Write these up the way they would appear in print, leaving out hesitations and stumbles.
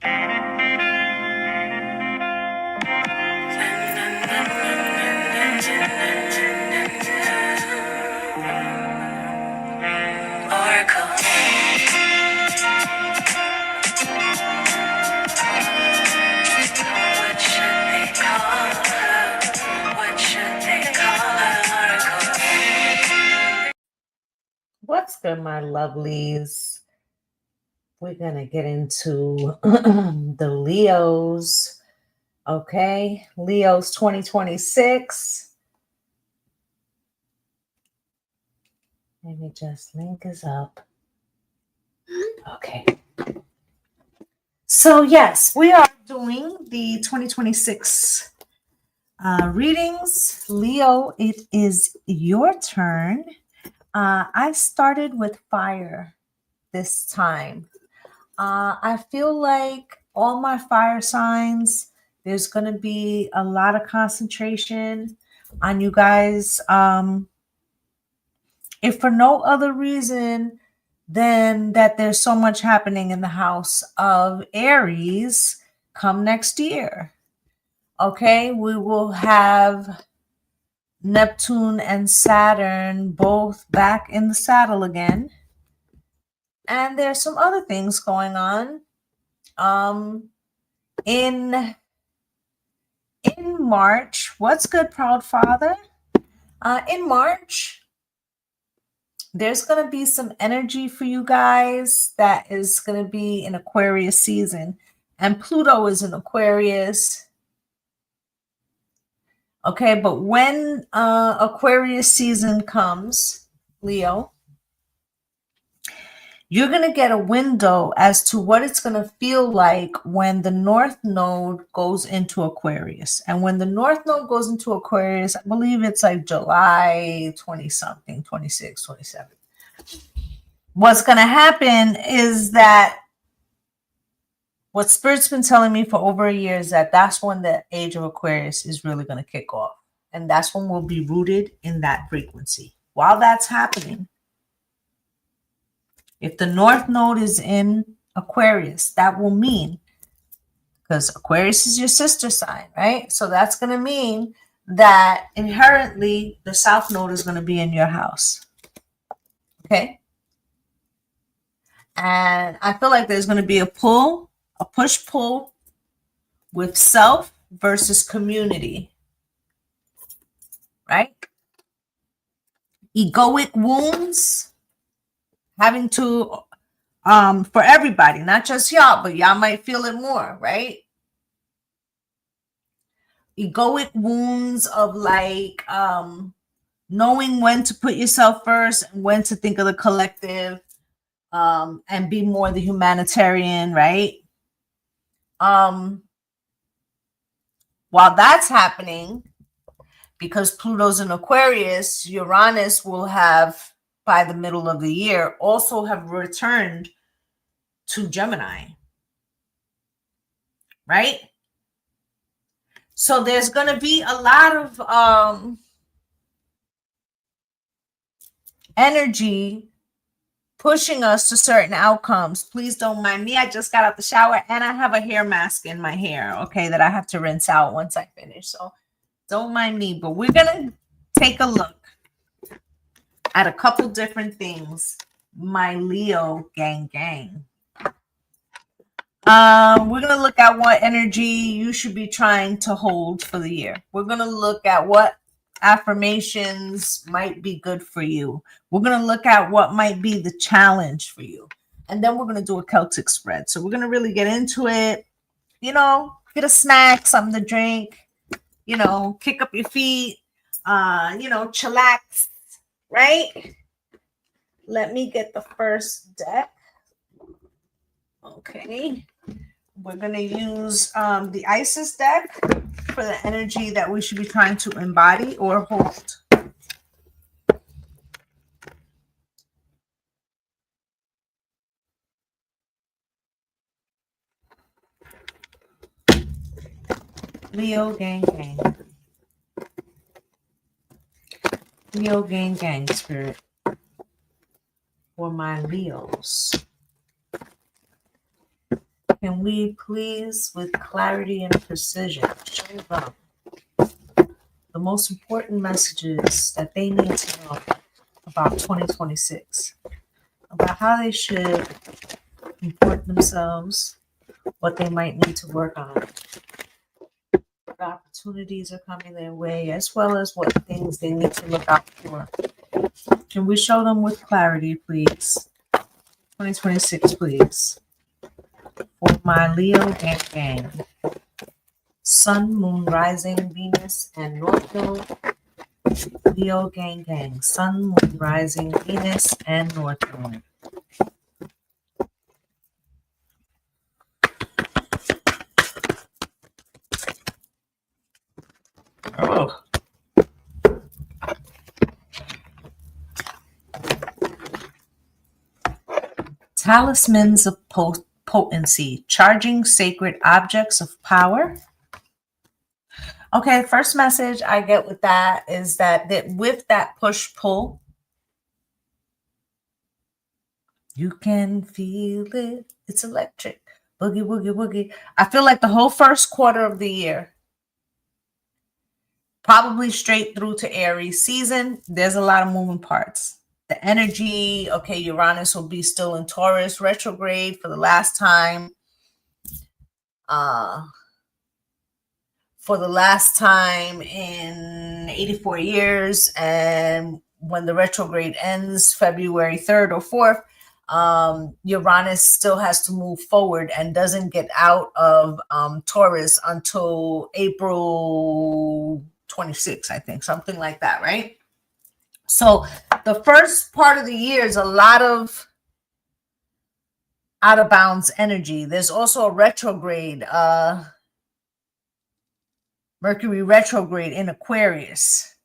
Oracle. What should they call her? What should they call her? Oracle. What's good, my lovelies? We're going to get into the Leos. Okay. Leos 2026. Let me just link this up. Okay. So, yes, we are doing the 2026 readings. Leo, it is your turn. I started with fire this time. I feel like all my fire signs, there's going to be a lot of concentration on you guys. If for no other reason than that there's so much happening in the house of Aries come next year. Okay, we will have Neptune and Saturn both back in the saddle again. And there's some other things going on. In March, what's good, proud father? In March, there's going to be some energy for you guys that is going to be in Aquarius season. And Pluto is in Aquarius. Okay, but when Aquarius season comes, Leo, you're going to get a window as to what it's going to feel like when the North Node goes into Aquarius. And when the North Node goes into Aquarius, I believe it's like July 20-something, 26, 27. What's going to happen is that what Spirit's been telling me for over a year is that that's when the age of Aquarius is really going to kick off. And that's when we'll be rooted in that frequency. While that's happening, if the North Node is in Aquarius, that will mean, because Aquarius is your sister sign, right? So that's going to mean that inherently the South Node is going to be in your house. Okay? And I feel like there's going to be a push-pull with self versus community, right? Egoic wounds having to, for everybody, not just y'all, but y'all might feel it more, right? Egoic wounds of like knowing when to put yourself first and when to think of the collective, and be more the humanitarian, right? While that's happening, because Pluto's in Aquarius, Uranus will have, by the middle of the year, also have returned to Gemini, right? So there's going to be a lot of energy pushing us to certain outcomes. Please don't mind me. I just got out the shower and I have a hair mask in my hair, okay, that I have to rinse out once I finish. So don't mind me, but we're going to take a look at a couple different things, my Leo gang. We're going to look at what energy you should be trying to hold for the year. We're going to look at what affirmations might be good for you. We're going to look at what might be the challenge for you. And then we're going to do a Celtic spread. So we're going to really get into it. You know, get a snack, something to drink, you know, kick up your feet, you know, chillax, right? Let me get the first deck. Okay. We're going to use the Isis deck for the energy that we should be trying to embody or hold. Leo gang. Leo gang spirit for my Leos. Can we please, with clarity and precision, show them the most important messages that they need to know about 2026, about how they should comport themselves, what they might need to work on, what opportunities are coming their way, as well as what things they need to look out for. Can we show them with clarity, please? 2026, please. For my Leo gang. Sun, Moon, Rising, Venus, and North Node. Leo gang. Sun, Moon, Rising, Venus, and North Node. Oh. Talismans of potency, charging sacred objects of power. Okay, first message I get with that is that with that push-pull, you can feel it. It's electric. Boogie, woogie, woogie. I feel like the whole first quarter of the year, probably straight through to Aries season, there's a lot of moving parts. The energy, okay, Uranus will be still in Taurus retrograde for the last time. For the last time in 84 years. And when the retrograde ends February 3rd or 4th, Uranus still has to move forward and doesn't get out of Taurus until April 26th, I think, something like that, right? So the first part of the year is a lot of out of bounds energy. There's also a retrograde, Mercury retrograde in Aquarius.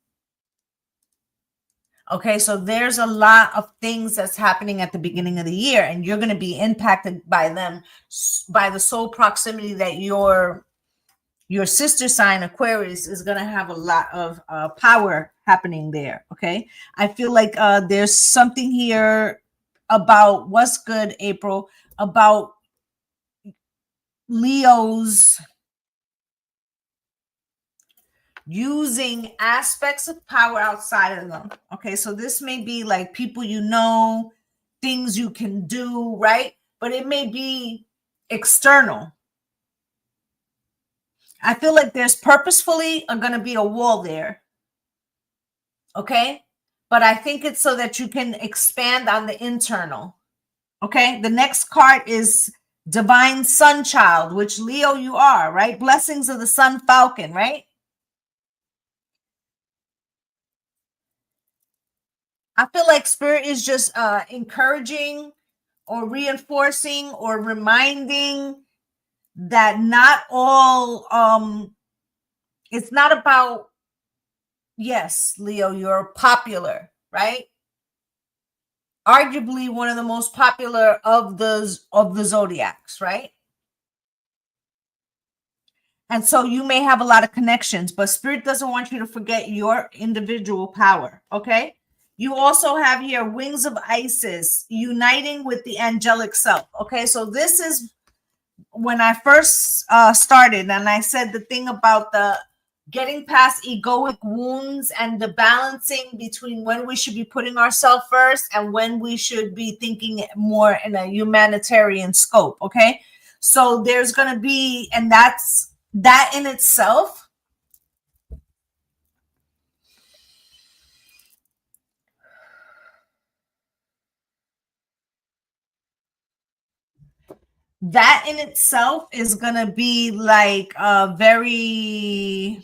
Okay, so there's a lot of things that's happening at the beginning of the year, and you're going to be impacted by them, by the soul proximity that your sister sign Aquarius is going to have a lot of power happening there. Okay, I feel like there's something here about what's good, April, about Leo's using aspects of power outside of them. Okay, so this may be like people you know, things you can do, right? But it may be external. I feel like there's purposefully going to be a wall there. Okay, but I think it's so that you can expand on the internal. Okay, the next card is Divine Sun Child, which Leo you are, right? Blessings of the Sun Falcon, right? I feel like Spirit is just encouraging or reinforcing or reminding that not all, it's not about, yes, Leo, you're popular, right? Arguably one of the most popular of the zodiacs, right? And so you may have a lot of connections, but Spirit doesn't want you to forget your individual power, okay? You also have here Wings of Isis, uniting with the angelic self, okay? So this is when I first started, and I said the thing about the getting past egoic wounds and the balancing between when we should be putting ourselves first and when we should be thinking more in a humanitarian scope, okay? So there's going to be, and that's that in itself. That in itself is going to be like a very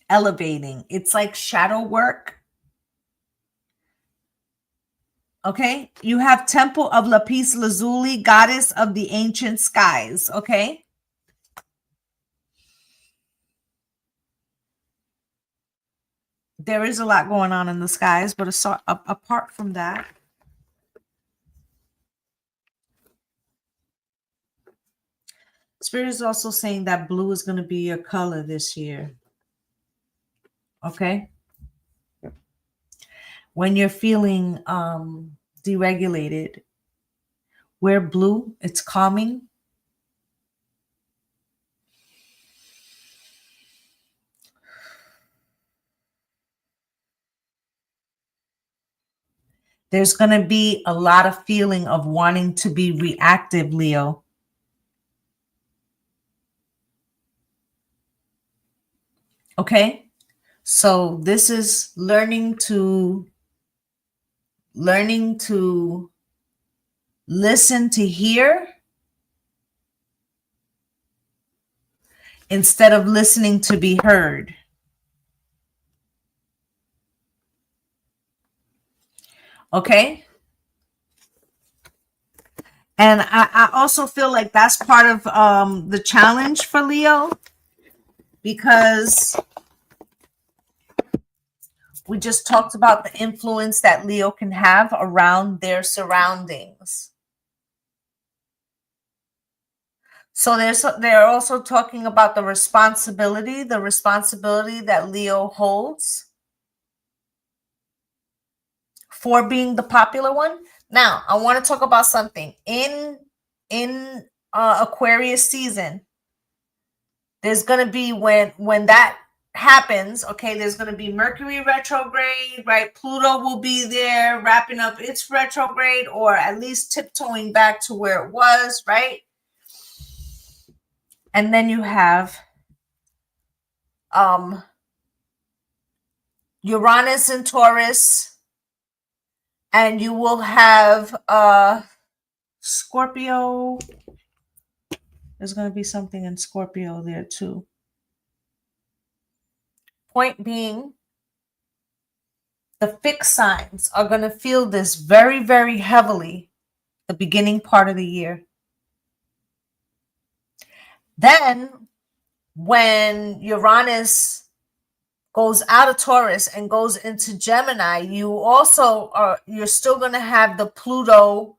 elevating. It's like shadow work. Okay, you have Temple of Lapis Lazuli, goddess of the ancient skies. Okay, there is a lot going on in the skies, but apart from that, Spirit is also saying that blue is going to be your color this year. Okay, when you're feeling deregulated. Wear blue. It's calming. There's going to be a lot of feeling of wanting to be reactive, Leo. Okay? So this is learning to listen to hear instead of listening to be heard. Okay? And I also feel like that's part of the challenge for Leo, because we just talked about the influence that Leo can have around their surroundings. So they're also talking about the responsibility that Leo holds for being the popular one. Now, I want to talk about something in Aquarius season. There's going to be when that happens, okay, there's going to be Mercury retrograde, right? Pluto will be there wrapping up its retrograde, or at least tiptoeing back to where it was, right? And then you have Uranus in Taurus, and you will have Scorpio. There's going to be something in Scorpio there too. Point being, the fixed signs are going to feel this very, very heavily the beginning part of the year. Then when Uranus goes out of Taurus and goes into Gemini, you're still going to have the Pluto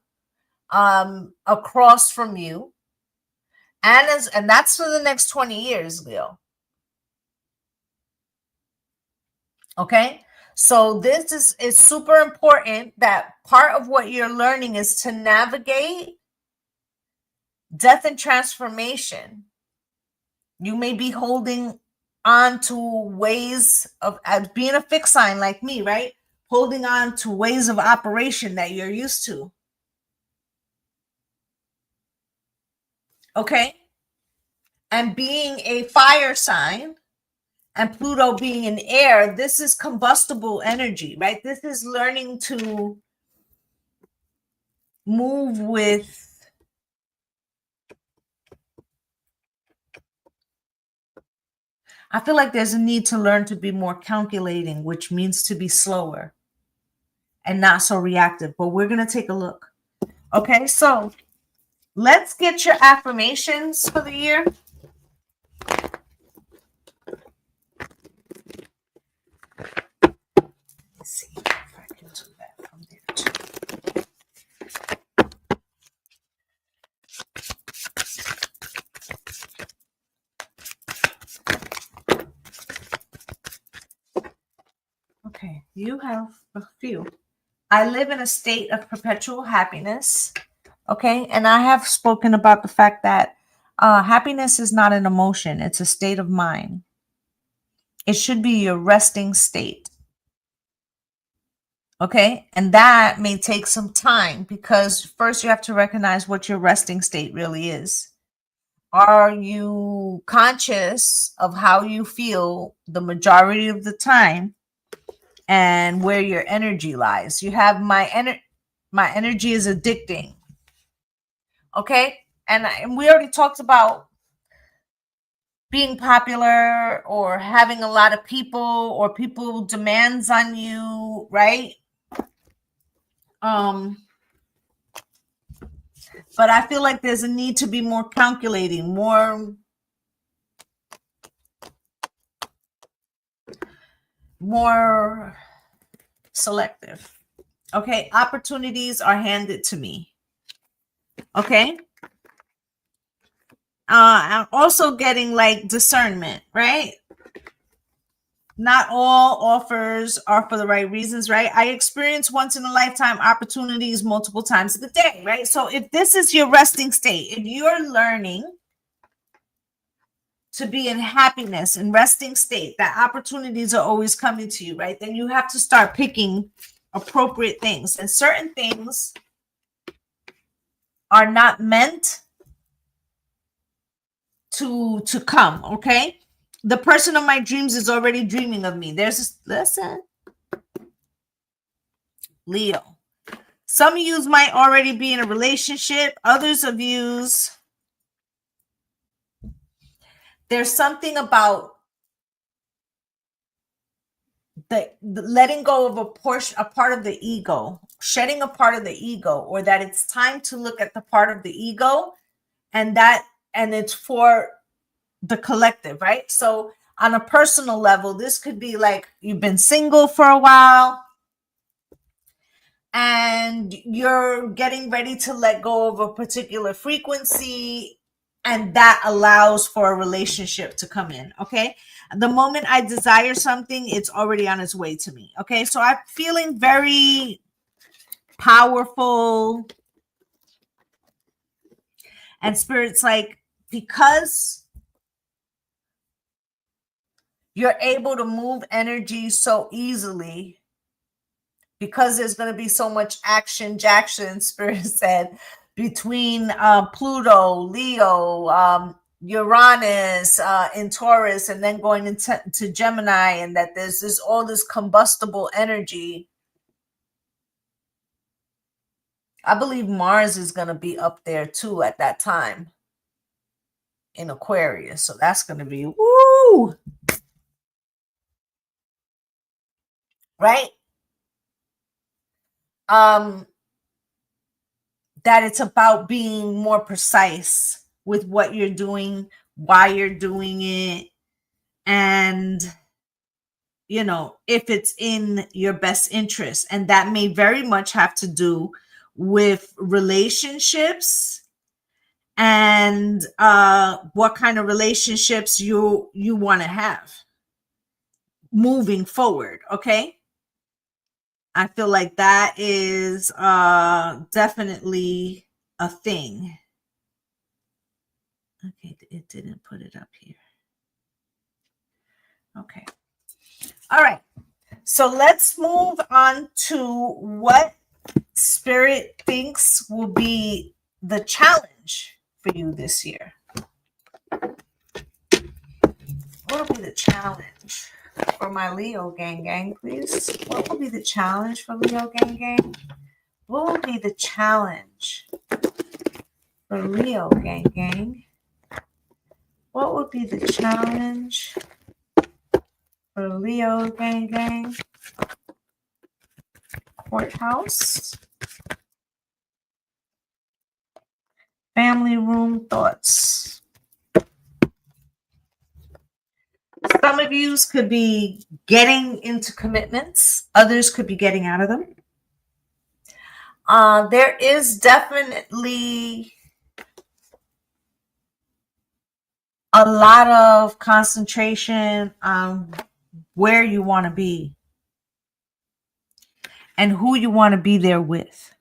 across from you. And that's for the next 20 years, Leo. Okay? So this is super important, that part of what you're learning is to navigate death and transformation. You may be holding on to ways of, as being a fixed sign like me, right? Holding on to ways of operation that you're used to. Okay? And being a fire sign, and Pluto being in air, this is combustible energy, right? This is learning to move with I feel like there's a need to learn to be more calculating, which means to be slower and not so reactive. But we're going to take a look. Okay, so let's get your affirmations for the year. Let's see if I can do that from there too. Okay, you have a few. I live in a state of perpetual happiness. Okay, and I have spoken about the fact that happiness is not an emotion, it's a state of mind. It should be your resting state. Okay, and that may take some time, because first you have to recognize what your resting state really is. Are you conscious of how you feel the majority of the time and where your energy lies? You have my energy is addicting. Okay, and we already talked about being popular or having a lot of people or people demands on you, right? But I feel like there's a need to be more calculating, more selective. Okay, opportunities are handed to me. Okay. I'm also getting like discernment, right? Not all offers are for the right reasons, right? I experience once in a lifetime opportunities multiple times a day, right? So if this is your resting state, if you're learning to be in happiness and resting state, that opportunities are always coming to you, right? Then you have to start picking appropriate things. And certain things are not meant to come, okay? The person of my dreams is already dreaming of me. There's this, listen, Leo. Some of you might already be in a relationship. Others of you, there's something about the letting go of a part of the ego, shedding a part of the ego, or that it's time to look at the part of the ego, and it's for the collective, right? So on a personal level, this could be like you've been single for a while and you're getting ready to let go of a particular frequency, and that allows for a relationship to come in, okay? The moment I desire something, it's already on its way to me, okay? So I'm feeling very powerful, and Spirit's like, because you're able to move energy so easily, because there's going to be so much action, Jackson, Spirit said, between Pluto, Leo, Uranus in Taurus, and then going into Gemini, and that there's all this combustible energy. I believe Mars is going to be up there too at that time in Aquarius. So that's going to be woo! Right? That it's about being more precise with what you're doing, why you're doing it, and if it's in your best interest. And that may very much have to do with relationships and what kind of relationships you want to have moving forward, okay? I feel like that is definitely a thing. Okay, it didn't put it up here. Okay. All right. So let's move on to what Spirit thinks will be the challenge for you this year. What will be the challenge for my Leo gang, please? What will be the challenge for Leo gang? What will be the challenge for Leo gang? What would be the challenge for Leo gang? Courthouse. Family room thoughts. Some of you could be getting into commitments. Others could be getting out of them. There is definitely a lot of concentration on where you want to be and who you want to be there with.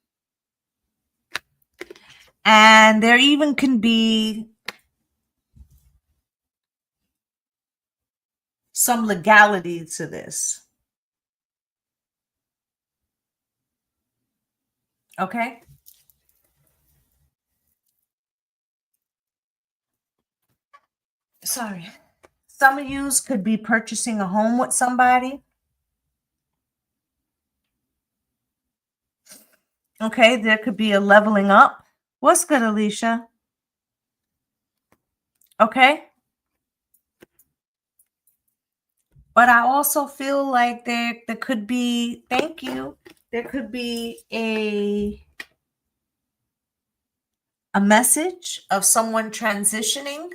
And there even can be some legality to this. Okay? Sorry. Some of you could be purchasing a home with somebody. Okay, there could be a leveling up. What's good, Alicia? Okay. But I also feel like there could be, thank you, there could be a message of someone transitioning.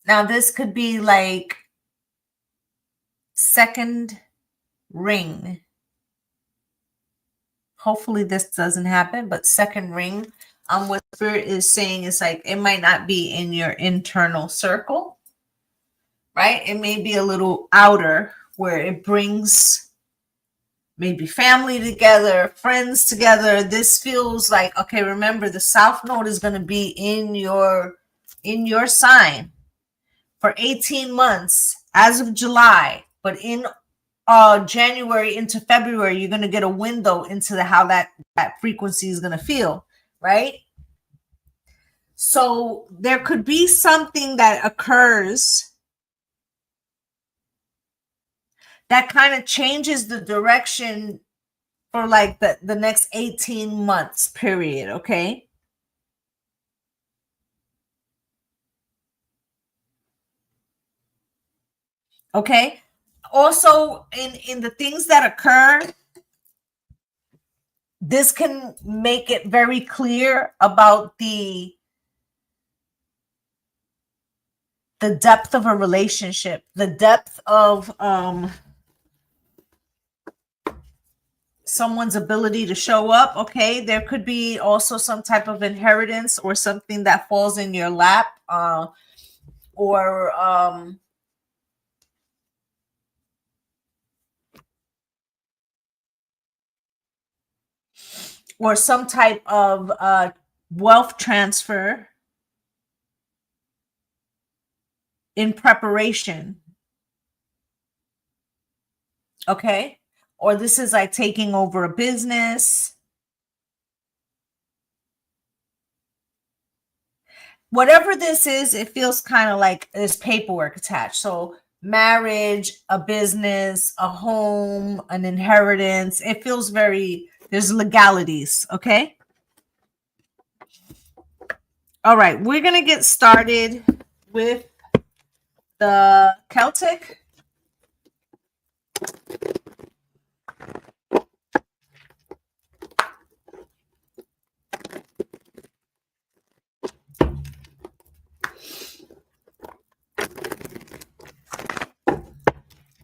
Now, this could be like second ring. Hopefully this doesn't happen, but second ring, what Spirit is saying is like, it might not be in your internal circle, right? It may be a little outer where it brings maybe family together, friends together. This feels like, okay, remember the South Node is going to be in your sign for 18 months as of July, but in January into February, you're going to get a window into how that frequency is going to feel, right? So there could be something that occurs that kind of changes the direction for like the next 18 months period, okay? Okay. Also, in the things that occur, this can make it very clear about the depth of a relationship, the depth of someone's ability to show up. Okay, there could be also some type of inheritance or something that falls in your lap, or some type of wealth transfer in preparation. Okay, or this is like taking over a business. Whatever this is, it feels kind of like there's paperwork attached. So marriage, a business, a home, an inheritance. It feels very, there's legalities, okay? All right, we're going to get started with the Celtic.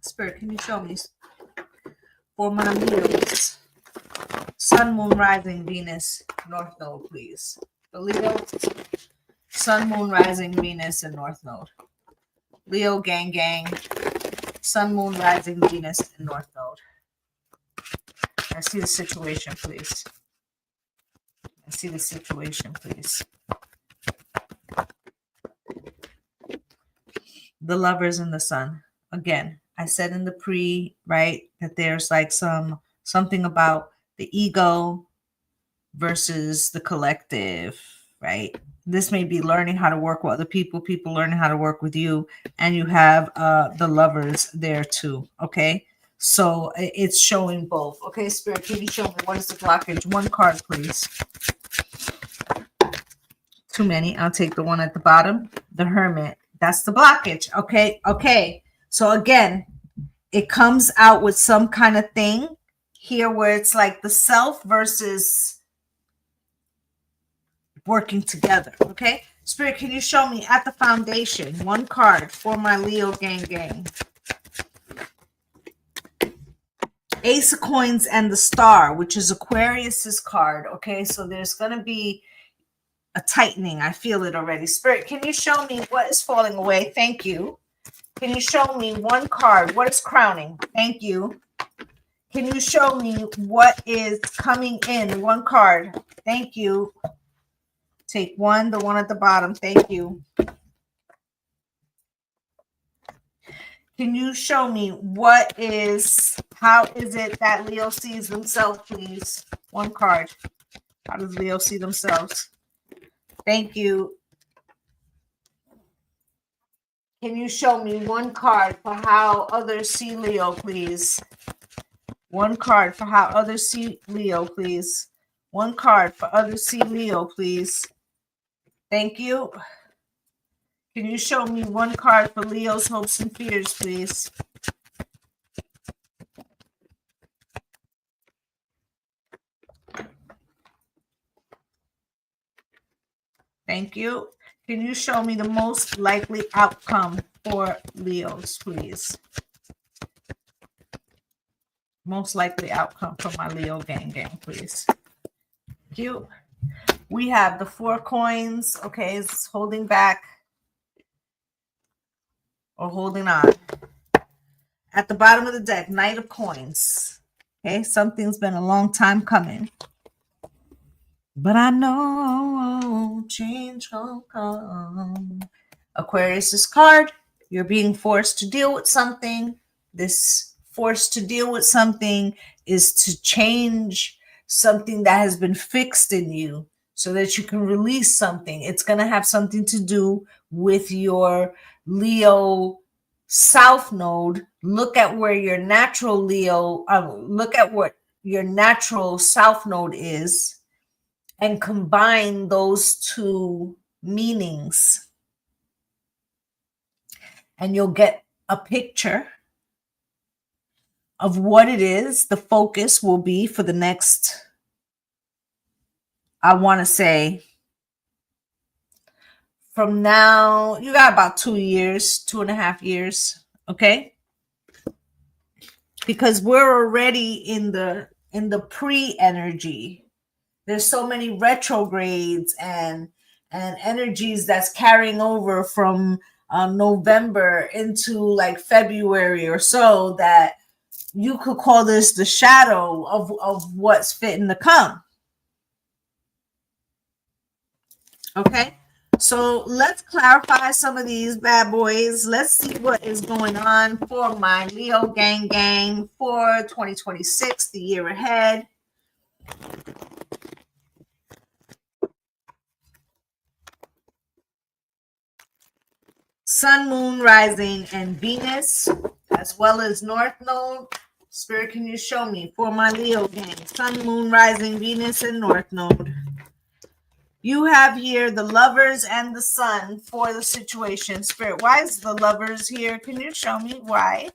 Spirit, can you show me for my Leos? Sun, Moon, Rising, Venus, North Node, please. The Leo, Sun, Moon, Rising, Venus, and North Node. Leo, gang, gang. Sun, Moon, Rising, Venus, and North Node. I see the situation, please. I see the situation, please. The Lovers and the Sun. Again, I said in the pre, right, that there's like something about the ego versus the collective, right? This may be learning how to work with other people, people learning how to work with you, and you have the Lovers there too, okay? So it's showing both. Okay, Spirit, can you show me what is the blockage? One card, please. Too many. I'll take the one at the bottom. The Hermit. That's the blockage. Okay. Okay. So again, it comes out with some kind of thing here where it's like the self versus working together. Okay. Spirit, can you show me at the foundation one card for my Leo gang gang? Ace of Coins and the Star, which is Aquarius's card. Okay. So there's going to be a tightening. I feel it already. Spirit, can you show me what is falling away? Thank you. Can you show me one card? What is crowning? Thank you. Can you show me what is coming in? One card. Thank you. Take one, the one at the bottom. Thank you. Can you show me how is it that Leo sees themselves, please? One card. How does Leo see themselves? Thank you. Can you show me one card for how others see Leo, please? One card for how others see Leo, please. One card for others see Leo, please. Thank you. Can you show me one card for Leo's hopes and fears, please? Thank you. Can you show me the most likely outcome for Leos, please? Most likely outcome for my Leo gang gang, please. Thank you. We have the 4 coins. Okay, it's holding back. or holding on. At the bottom of the deck, Knight of Coins. Okay, something's been a long time coming. But I know change gonna come. Aquarius's card. You're being forced to deal with something. This forced to deal with something is to change something that has been fixed in you so that you can release something. It's going to have something to do with your Leo South Node. Look at where your natural Leo, look at what your natural South Node is and combine those two meanings. And you'll get a picture of what it is the focus will be for the next, I want to say, from now, you got about 2 years, 2.5 years, okay? Because we're already in the pre-energy. There's so many retrogrades and energies that's carrying over from November into like February or so that you could call this the shadow of what's fitting to come. Okay, so let's clarify some of these bad boys. Let's see what is going on for my Leo gang for 2026, the year ahead. Sun, Moon, Rising, and Venus, as well as North Node. Spirit, can you show me for my Leo gang? Sun, Moon, Rising, Venus, and North Node. You have here the Lovers and the Sun for the situation. Spirit, why is the Lovers here? Can you show me why?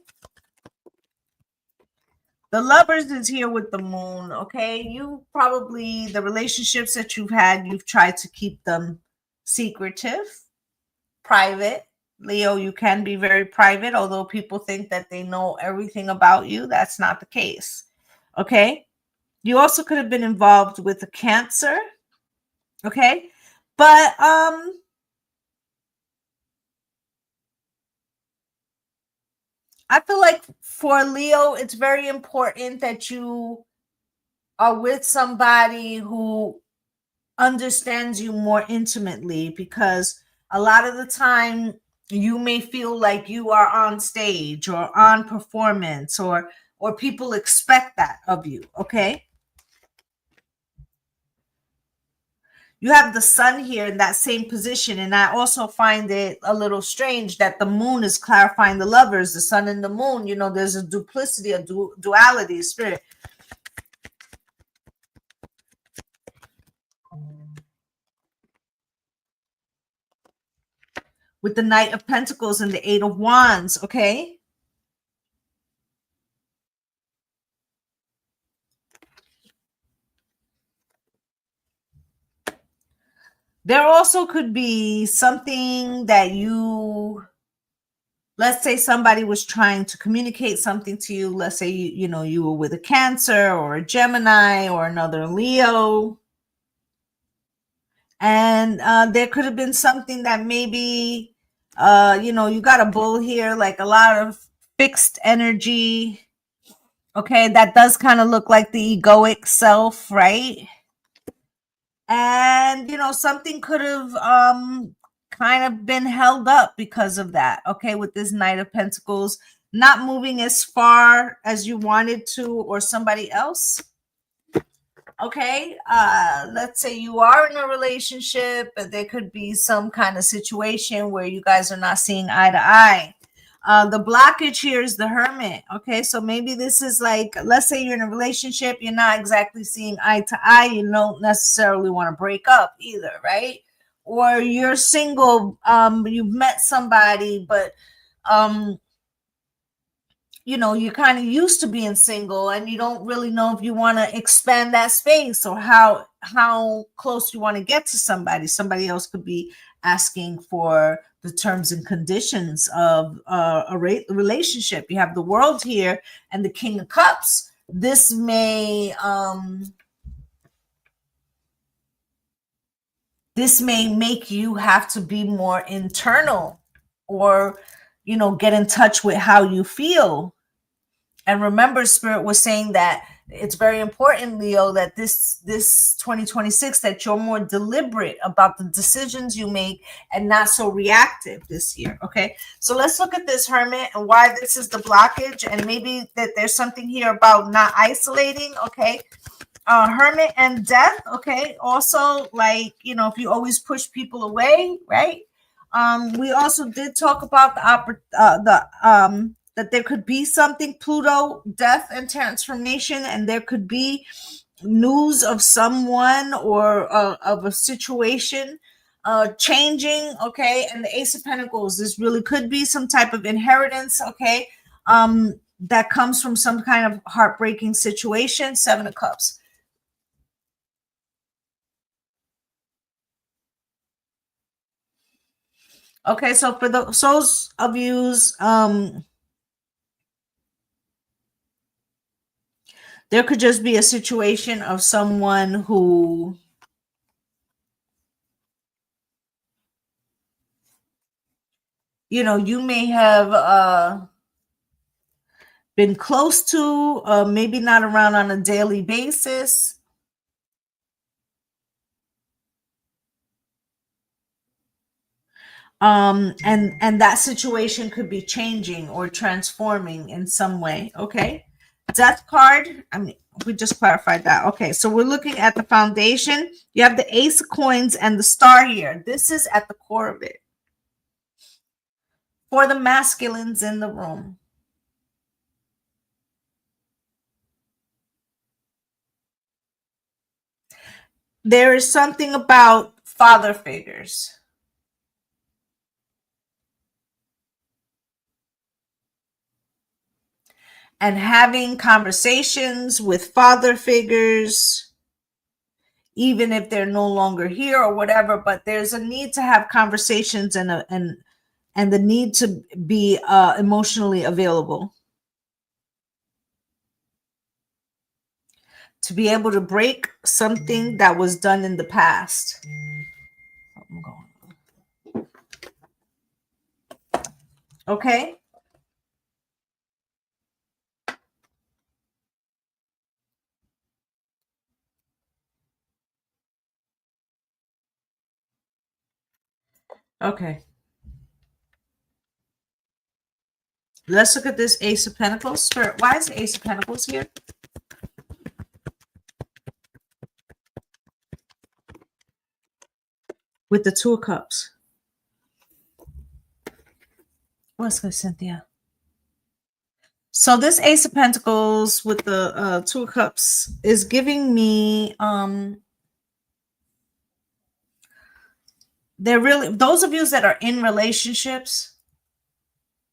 The Lovers is here with the Moon, okay? You probably, the relationships that you've had, you've tried to keep them secretive, private. Leo, you can be very private, although people think that they know everything about you. That's not the case, okay? You also could have been involved with a Cancer, okay? But I feel like for Leo, it's very important that you are with somebody who understands you more intimately, because a lot of the time you may feel like you are on stage or on performance, or people expect that of you, okay? You have the Sun here in that same position, and I also find it a little strange that the Moon is clarifying the Lovers, the Sun and the Moon. You know, there's a duplicity, a duality, Spirit. With the Knight of Pentacles and the Eight of Wands, okay? There also could be something that you, let's say somebody was trying to communicate something to you. Let's say, you were with a Cancer or a Gemini or another Leo. And there could have been something that maybe, you got a Bull here, like a lot of fixed energy. Okay, that does kind of look like the egoic self, right? And something could have kind of been held up because of that, okay, with this Knight of Pentacles not moving as far as you wanted to, or somebody else. Okay, let's say you are in a relationship, but there could be some kind of situation where you guys are not seeing eye to eye. The blockage here is the Hermit. Okay, so maybe this is like, let's say you're in a relationship, you're not exactly seeing eye to eye, you don't necessarily want to break up either, right? Or you're single, you've met somebody, but you're kind of used to being single, and you don't really know if you want to expand that space, or how close you want to get to somebody. Somebody else could be asking for the terms and conditions of a relationship. You have the World here and the King of Cups. This may make you have to be more internal, or get in touch with how you feel. And remember, Spirit was saying that it's very important, Leo, that this 2026, that you're more deliberate about the decisions you make and not so reactive this year. Okay, so let's look at this Hermit and why this is the blockage, and maybe that there's something here about not isolating. Okay, Hermit and Death. Okay, also, like, if you always push people away, right? We also did talk about that there could be something, Pluto, death and transformation, and there could be news of someone or of a situation changing. Okay, and the Ace of Pentacles, this really could be some type of inheritance. Okay, that comes from some kind of heartbreaking situation. Seven of Cups. Okay, so for those of yous, there could just be a situation of someone who you may have been close to, maybe not around on a daily basis. And that situation could be changing or transforming in some way. Okay, Death card, we just clarified that. Okay, so we're looking at the foundation. You have the Ace of Coins and the Star here. This is at the core of it for the masculines in the room. There is something about father figures. And having conversations with father figures, even if they're no longer here or whatever, but there's a need to have conversations and the need to be emotionally available. To be able to break something that was done in the past. Okay? Okay. Let's look at this Ace of Pentacles. Spirit, why is the Ace of Pentacles here? With the Two of Cups. What's good, Cynthia? So this Ace of Pentacles with the Two of Cups is giving me they're really, those of you that are in relationships,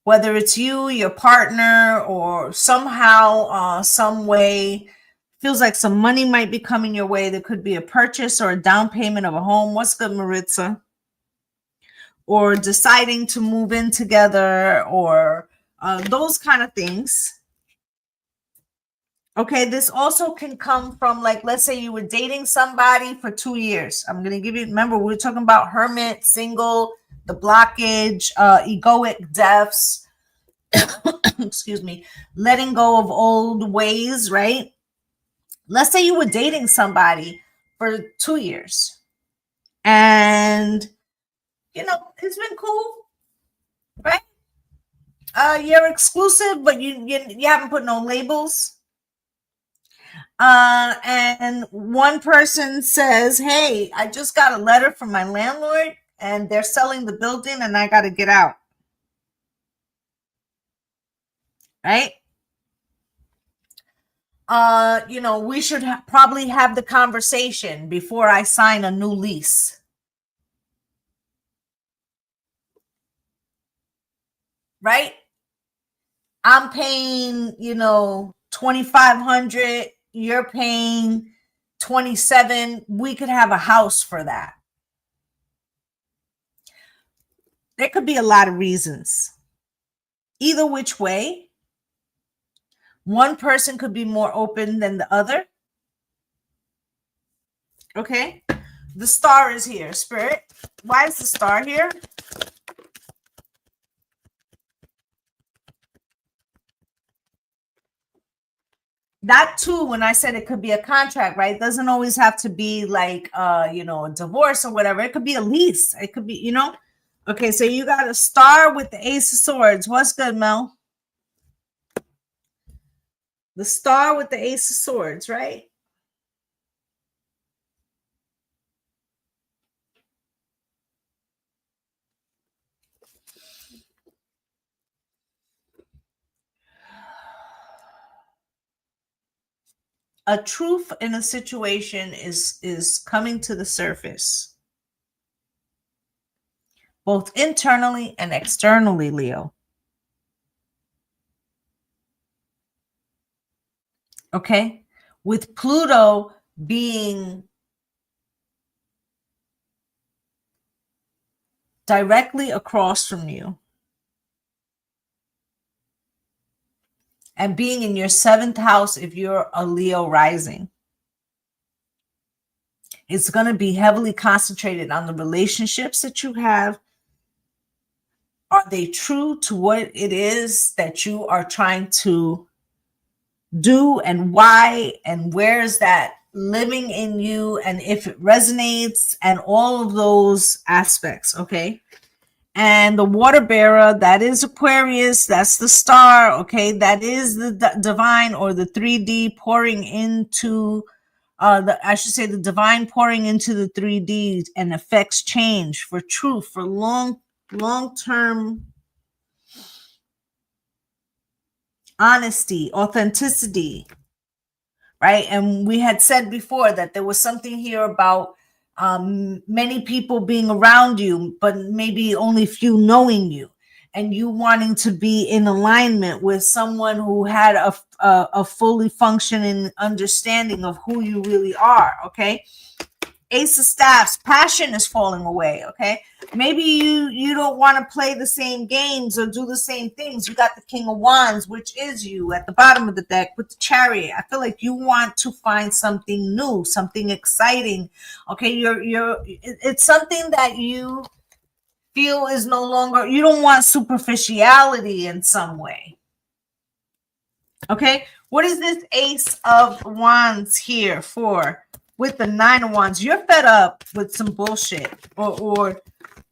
whether it's you, your partner, or somehow, some way, feels like some money might be coming your way. There could be a purchase or a down payment of a home. What's good, Maritza? Or deciding to move in together, or those kind of things. Okay, this also can come from, like, let's say you were dating somebody for 2 years. I'm going to give you, remember, we were talking about Hermit, single, the blockage, egoic deaths, excuse me, letting go of old ways, right? Let's say you were dating somebody for 2 years and, it's been cool, right? You're exclusive, but you haven't put no labels. And one person says, hey, I just got a letter from my landlord and they're selling the building and I got to get out. Right? We should probably have the conversation before I sign a new lease. Right? I'm paying, $2,500. You're paying $27,000. We could have a house for that. There could be a lot of reasons. Either which way, one person could be more open than the other. Okay. The Star is here, Spirit. Why is the Star here? that too, when I said it could be a contract, right? It doesn't always have to be like you know, a divorce or whatever. It could be a lease. It could be, you know. Okay, so you got a star with the Ace of Swords. What's good, Mel? The star with the Ace of Swords, right? A truth in a situation is coming to the surface, both internally and externally, Leo. Okay, with Pluto being directly across from you and being in your 7th house if you're a Leo rising, it's going to be heavily concentrated on the relationships that you have. Are they true to what it is that you are trying to do, and why, and where is that living in you, and if it resonates, and all of those aspects. Okay, and the water bearer, that is Aquarius, that's the star. Okay, that is the divine, or the 3D pouring into I should say the divine pouring into the 3D and affects change for truth, for long-term honesty, authenticity, right? And we had said before that there was something here about many people being around you, but maybe only few knowing you, and you wanting to be in alignment with someone who had a fully functioning understanding of who you really are. Okay, Ace of Staffs, passion is falling away. Okay, maybe you don't want to play the same games or do the same things. You got the King of Wands, which is you at the bottom of the deck with the Chariot. I feel like you want to find something new, something exciting. Okay, it's something that you feel is no longer, you don't want superficiality in some way. Okay, what is this Ace of Wands here for? With the 9 of Wands, you're fed up with some bullshit, or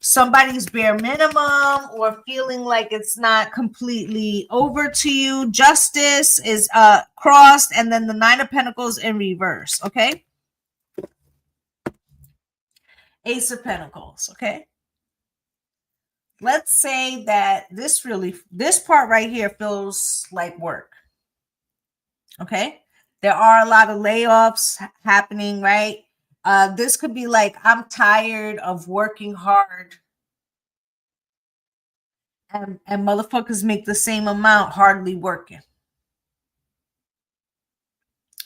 somebody's bare minimum, or feeling like it's not completely over to you. Justice is crossed, and then the 9 of Pentacles in reverse. Okay, Ace of Pentacles. Okay, let's say that this part right here feels like work. Okay, there are a lot of layoffs happening, right? This could be like, I'm tired of working hard, and motherfuckers make the same amount hardly working.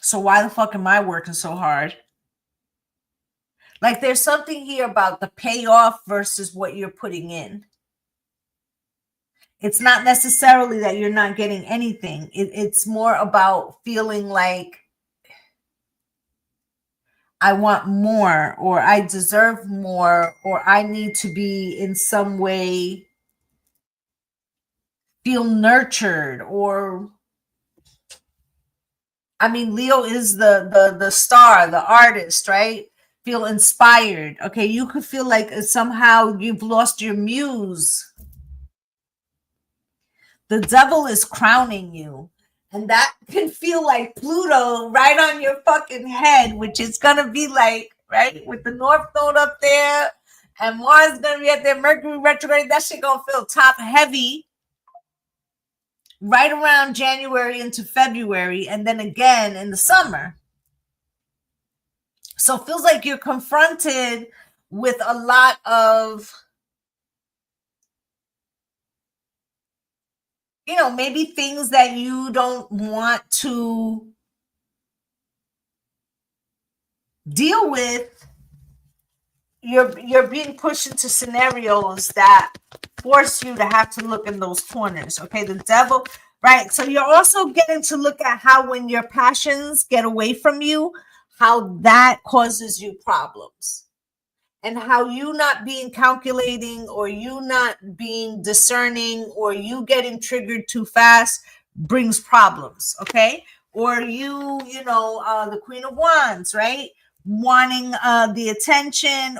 So why the fuck am I working so hard? Like, there's something here about the payoff versus what you're putting in. It's not necessarily that you're not getting anything. It's more about feeling like I want more, or I deserve more, or I need to be in some way feel nurtured. Or, I mean, Leo is the star, the artist, right? Feel inspired. Okay, you could feel like somehow you've lost your muse. The devil is crowning you. And that can feel like Pluto right on your fucking head, which is going to be like, right, with the North Node up there, and Mars going to be at there, Mercury retrograde, that shit going to feel top heavy right around January into February, and then again in the summer. So it feels like you're confronted with a lot of, you know, maybe things that you don't want to deal with. You're being pushed into scenarios that force you to have to look in those corners. Okay, the devil, right? So you're also getting to look at how, when your passions get away from you, how that causes you problems, and how you not being calculating, or you not being discerning, or you getting triggered too fast brings problems. Okay, Or the Queen of Wands, right? Wanting the attention,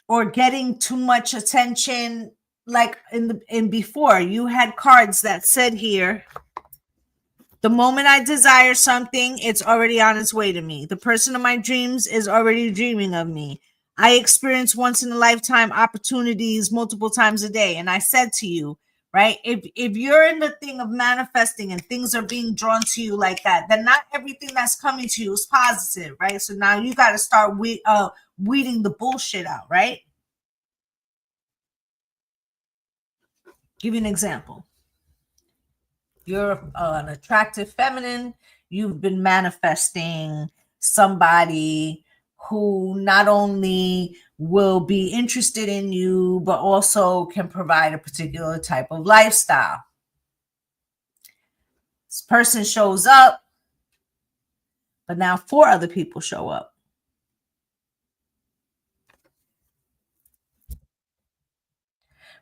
or getting too much attention. Like in before, you had cards that said here, the moment I desire something, it's already on its way to me. The person of my dreams is already dreaming of me. I experience once in a lifetime opportunities multiple times a day. And I said to you, right, if you're in the thing of manifesting and things are being drawn to you like that, then not everything that's coming to you is positive, right? So now you got to start weeding the bullshit out, right? Give you an example. You're an attractive feminine. You've been manifesting somebody who not only will be interested in you, but also can provide a particular type of lifestyle. This person shows up, but now 4 other people show up.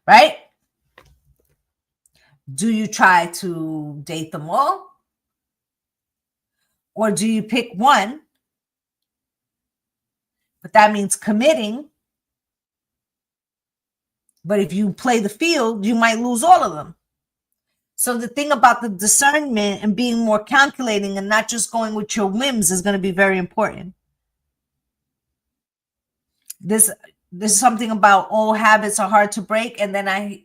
Right? Do you try to date them all? Or do you pick one? But that means committing. But if you play the field, you might lose all of them. So the thing about the discernment and being more calculating and not just going with your whims is going to be very important. This is something about old habits are hard to break. And then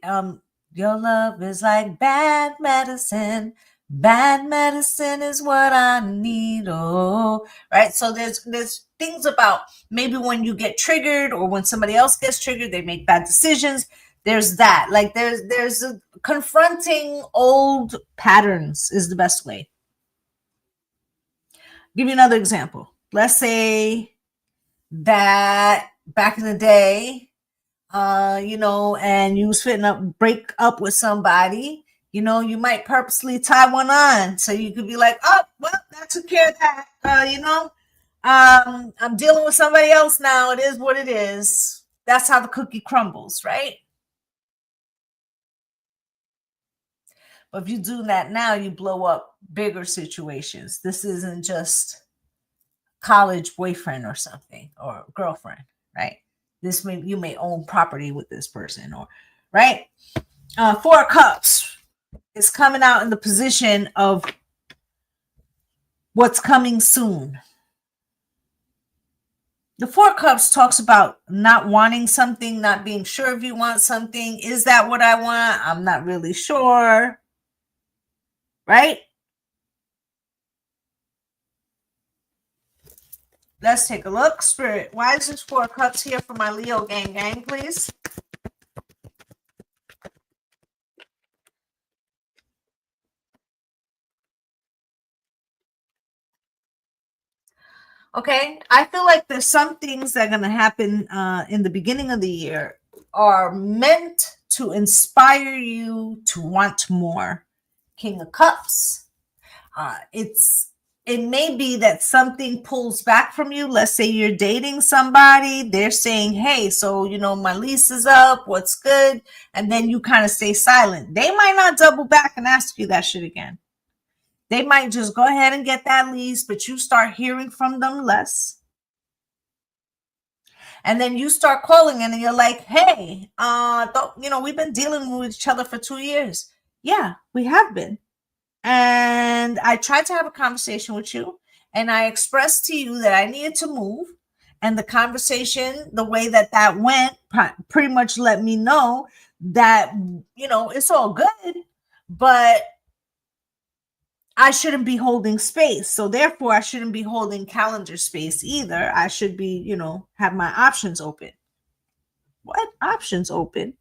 your love is like bad medicine. Bad medicine is what I need. Oh, right. So there's things about maybe when you get triggered or when somebody else gets triggered, they make bad decisions. There's that. Like there's a confronting old patterns is the best way. Give you another example. Let's say that back in the day, and you was fitting up, break up with somebody, you might purposely tie one on. So you could be like, oh, well, that took care of that. I'm dealing with somebody else now. It is what it is. That's how the cookie crumbles, right? But if you do that now, you blow up bigger situations. This isn't just college boyfriend or something or girlfriend, right? You may own property with this person, or right. 4 of Cups is coming out in the position of what's coming soon. The 4 of Cups talks about not wanting something, not being sure if you want something. Is that what I want? I'm not really sure. Right? Let's take a look. Spirit, why is this 4 of Cups here for my Leo gang, please? Okay, I feel like there's some things that are going to happen in the beginning of the year are meant to inspire you to want more. King of Cups. It may be that something pulls back from you. Let's say you're dating somebody. They're saying, hey, so, my lease is up. What's good? And then you kind of stay silent. They might not double back and ask you that shit again. They might just go ahead and get that lease, but you start hearing from them less. And then you start calling and you're like, hey, we've been dealing with each other for 2 years. Yeah, we have been. And I tried to have a conversation with you, and I expressed to you that I needed to move. And the conversation, the way that went, pretty much let me know that, it's all good, but I shouldn't be holding space. So therefore, I shouldn't be holding calendar space either. I should be, have my options open. What options open?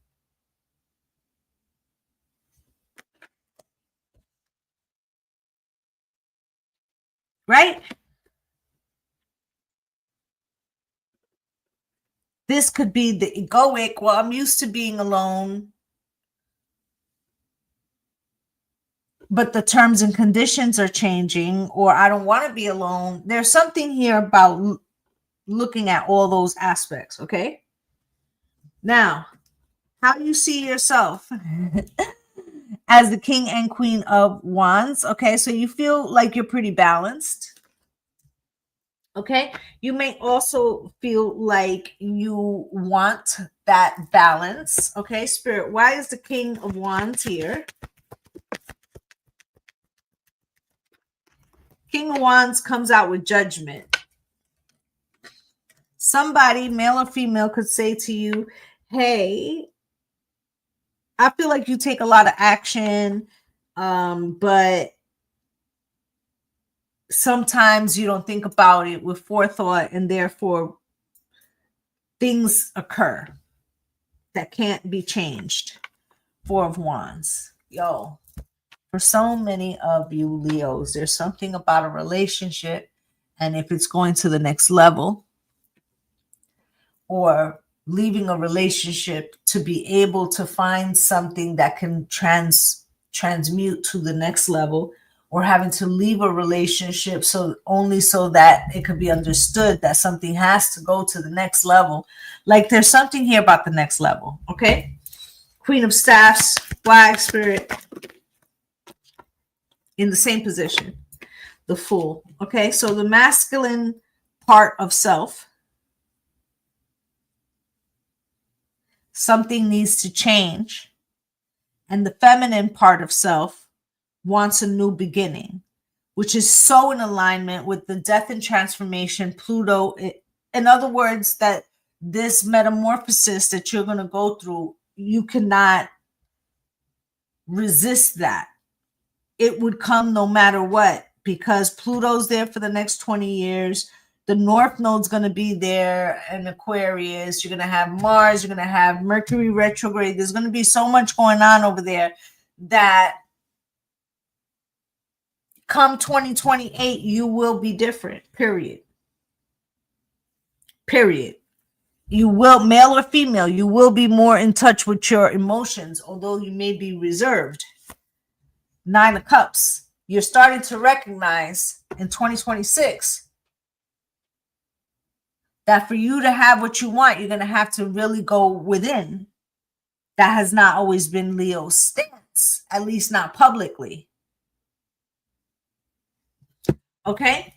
Right? This could be the egoic. Well, I'm used to being alone, but the terms and conditions are changing, or I don't want to be alone. There's something here about looking at all those aspects. Okay. Now, how you see yourself as the King and Queen of Wands. Okay, so you feel like you're pretty balanced. Okay, you may also feel like you want that balance. Okay, Spirit, why is the King of Wands here? King of Wands comes out with judgment. Somebody, male or female, could say to you, hey, I feel like you take a lot of action, but sometimes you don't think about it with forethought, and therefore things occur that can't be changed. Four of Wands. Yo, for so many of you Leos, there's something about a relationship, and if it's going to the next level or leaving a relationship, to be able to find something that can transmute to the next level, or having to leave a relationship so that it could be understood that something has to go to the next level. Like there's something here about the next level. Okay, Queen of Staffs, why, Spirit? In the same position, the Fool. Okay, so the masculine part of self, something needs to change, and the feminine part of self wants a new beginning, which is so in alignment with the death and transformation Pluto. In other words, that this metamorphosis that you're going to go through, you cannot resist that. It would come no matter what, because Pluto's there for the next 20 years. The North Node's going to be there in Aquarius. You're going to have Mars. You're going to have Mercury retrograde. There's going to be so much going on over there that come 2028, you will be different, period. Period. You will, male or female, you will be more in touch with your emotions, although you may be reserved. Nine of Cups. You're starting to recognize in 2026 that for you to have what you want, you're going to have to really go within. That has not always been Leo's stance, at least not publicly. Okay?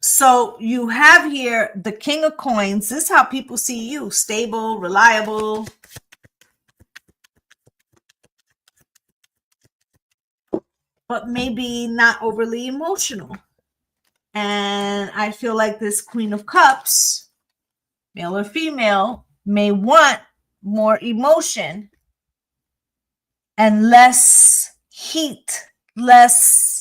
So you have here the King of Coins. This is how people see you: stable, reliable. But maybe not overly emotional. And I feel like this Queen of Cups, male or female, may want more emotion and less heat, less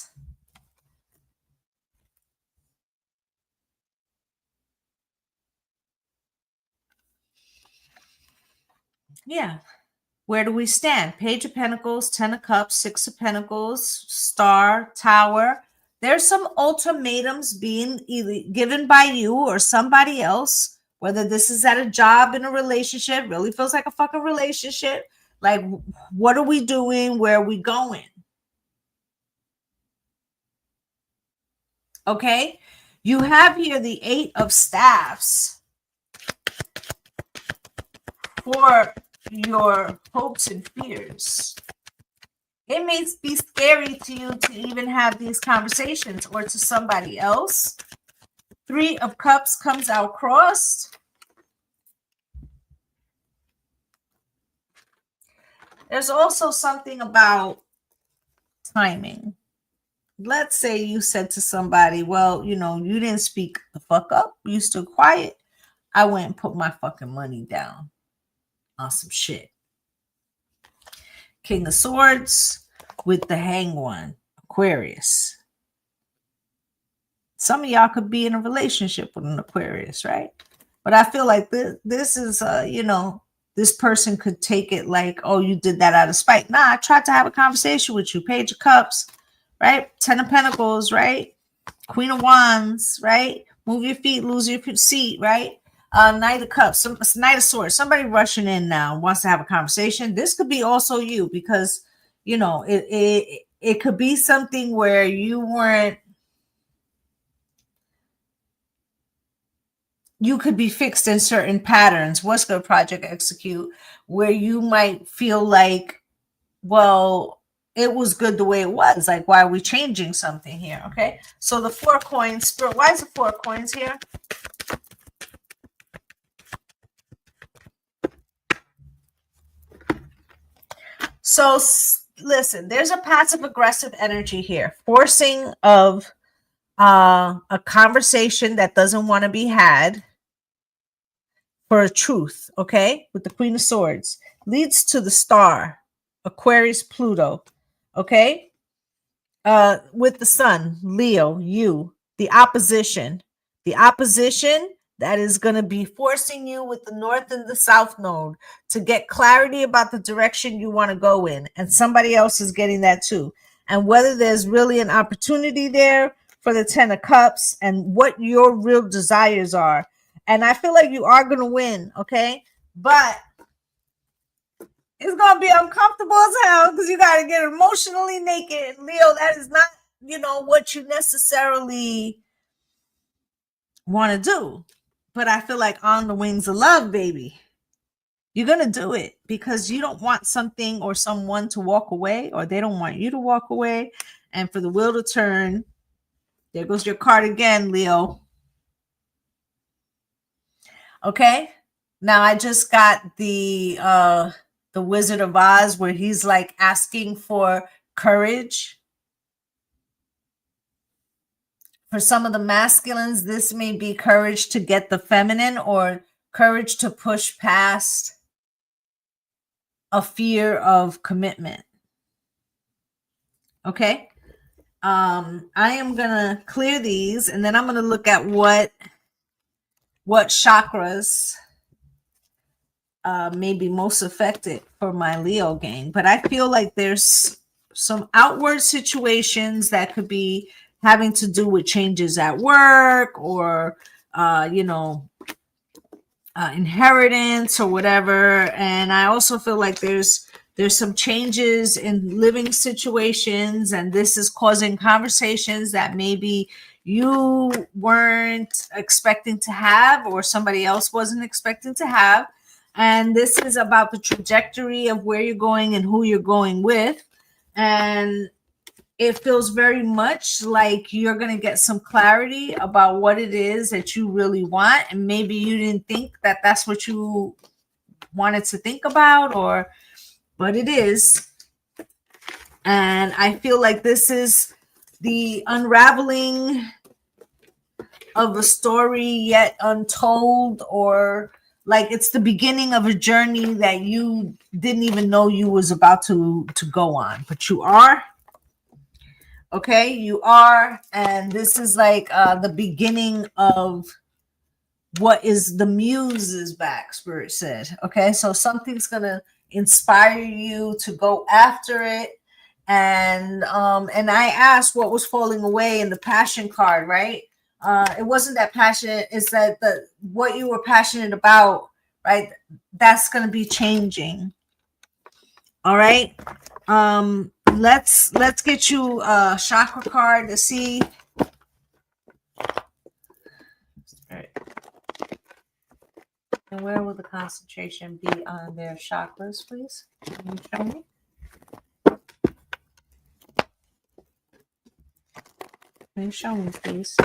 Where do we stand? Page of Pentacles, 10 of Cups, 6 of Pentacles, Star, Tower. There's some ultimatums being either given by you or somebody else, whether this is at a job, in a relationship. Really feels like a fucking relationship. Like, what are we doing? Where are we going? Okay. You have here the 8 of Staffs for your hopes and fears. It may be scary to you to even have these conversations, or to somebody else. 3 of Cups comes out crossed. There's also something about timing. Let's say you said to somebody, well, you didn't speak the fuck up. You stood quiet. I went and put my fucking money down on some shit. King of Swords with the Hanged One, Aquarius. Some of y'all could be in a relationship with an Aquarius, right? But I feel like this is, this person could take it like, oh, you did that out of spite. Nah, I tried to have a conversation with you. Page of Cups, right? 10 of Pentacles, right? Queen of Wands, right? Move your feet, lose your seat, right? Knight of Cups, Knight of Swords. Somebody rushing in now wants to have a conversation. This could be also you, because it could be something where you could be fixed in certain patterns. What's good, Project Execute, where you might feel like, well, it was good the way it was. Like, why are we changing something here? Okay. So the 4 coins, Spirit, why is the 4 coins here? So listen, there's a passive aggressive energy here, forcing of a conversation that doesn't want to be had for a truth, okay? With the Queen of Swords leads to the star, Aquarius, Pluto, okay? With the Sun, Leo, you, the opposition that is going to be forcing you with the North and the South node to get clarity about the direction you want to go in. And somebody else is getting that too. And whether there's really an opportunity there for the 10 of Cups and what your real desires are. And I feel like you are going to win, okay? But it's going to be uncomfortable as hell because you got to get emotionally naked. Leo, that is not, what you necessarily want to do. But I feel like on the wings of love, baby, you're going to do it because you don't want something or someone to walk away, or they don't want you to walk away. And for the wheel to turn, there goes your card again, Leo. Okay. Now I just got the Wizard of Oz where he's like asking for courage. For some of the masculines, this may be courage to get the feminine or courage to push past a fear of commitment. Okay. I am going to clear these and then I'm going to look at what chakras may be most affected for my Leo gang. But I feel like there's some outward situations that could be having to do with changes at work or, inheritance or whatever. And I also feel like there's some changes in living situations, and this is causing conversations that maybe you weren't expecting to have or somebody else wasn't expecting to have. And this is about the trajectory of where you're going and who you're going with. And it feels very much like you're going to get some clarity about what it is that you really want. And maybe you didn't think that that's what you wanted to think about, but it is. And I feel like this is the unraveling of a story yet untold, or like it's the beginning of a journey that you didn't even know you was about to go on, but you are. Okay, you are. And this is like the beginning of what is the muses back, Spirit said. Okay, so something's gonna inspire you to go after it. And I asked what was falling away in the passion card, right? It wasn't that passionate, it's that what you were passionate about, right? That's gonna be changing. All right. Let's get you a chakra card to see. All right. And where will the concentration be on their chakras, please? Can you show me? Can you show me, please?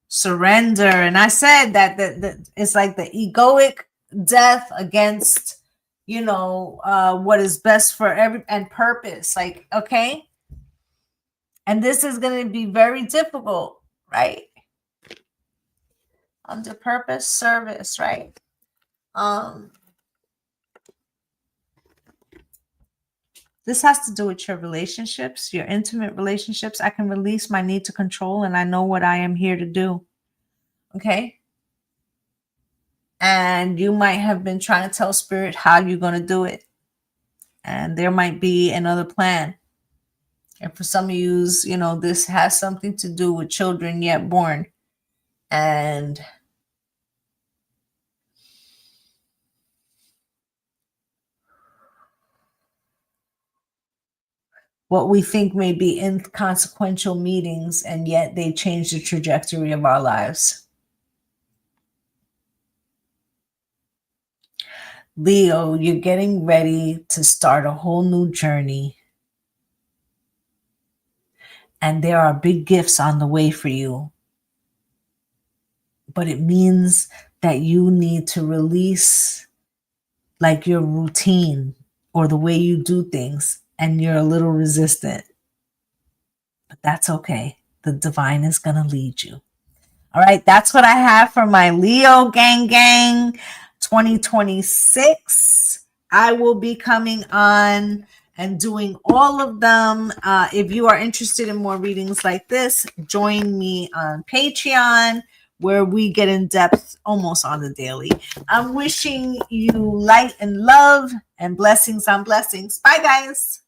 Surrender. And I said that it's like the egoic death against, what is best for and purpose. Like, okay. And this is going to be very difficult, right? Under purpose, service, right? This has to do with your relationships, your intimate relationships. I can release my need to control, and I know what I am here to do. Okay? And you might have been trying to tell Spirit how you're going to do it. And there might be another plan. And for some of you, this has something to do with children yet born. And what we think may be inconsequential meetings, and yet they change the trajectory of our lives. Leo, you're getting ready to start a whole new journey. And there are big gifts on the way for you. But it means that you need to release like your routine or the way you do things, and you're a little resistant. But that's okay. The divine is going to lead you. All right, that's what I have for my Leo gang 2026. I will be coming on and doing all of them. If you are interested in more readings like this, join me on Patreon, where we get in depth almost on the daily. I'm wishing you light and love and blessings on blessings. Bye, guys.